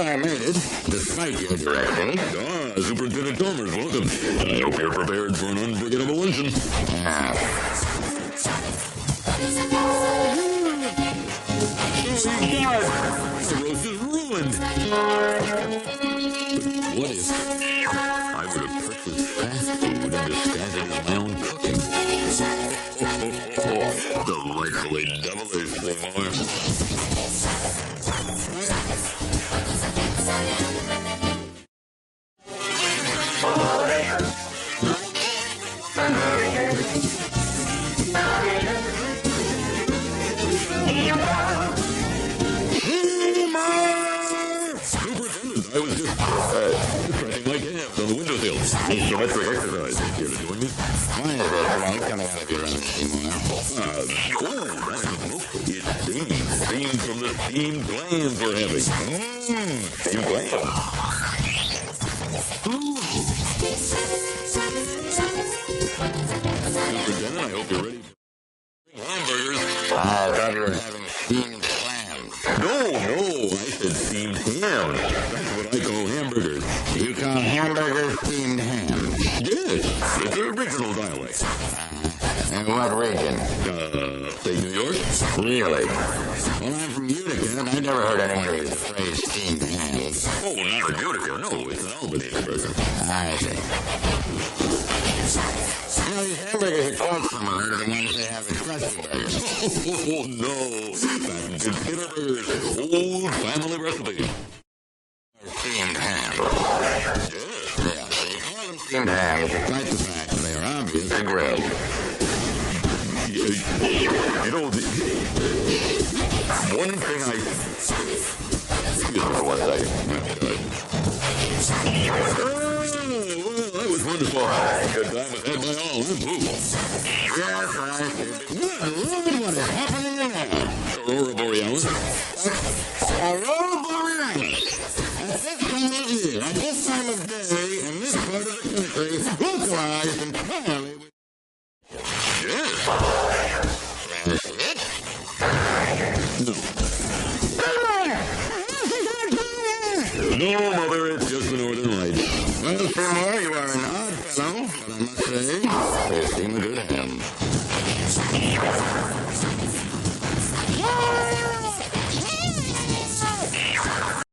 I made it, despite your direction. Ah, Superintendent Chalmers, welcome. I hope you're prepared for an unforgettable luncheon. Yeah. Oh, my God! The roast is ruined. But what if I were to purchase fast food and disguise it as my own cooking? Delightfully devilish, Seymour. Superintendent, I was just pressing my calves on the windowsill. Isometric exercise. Here to join me? Why is that light coming out of your oven, Seymour? It's steam from the steam glands we're having. Steam glands. Superintendent, I hope you're ready. Hamburgers. I thought you were having steamed clams. No, I said steamed ham. That's what I call hamburgers. You call hamburgers steamed ham? Yes, it's the original dialect. In what region? State New York? Really? Well, I'm from Utica, and I never heard anyone use the phrase steamed ham. Oh, not in Utica. No, it's an Albany expression. I see. You know, these hamburgers are quite similar to the ones they have in Krusty Burgers. Oh, no. Back in container burgers. Old family recipe. Steamed ham. Yes. Yeah, so you call them steamed ham despite the fact that they are obviously grilled. You know, one thing excuse me for 1 second. Well, that was wonderful. Good time was had by all, huh, Boo? Yes, I see. Good Lord, what is happening now? Aurora Borealis. Aurora Borealis. At this time of day, in this part of the country, localized entirely with... Yes. That's it? No, Mother, it's just the Northern Lights. Well, Seymour, you are an odd fellow, but I must say, you seem a good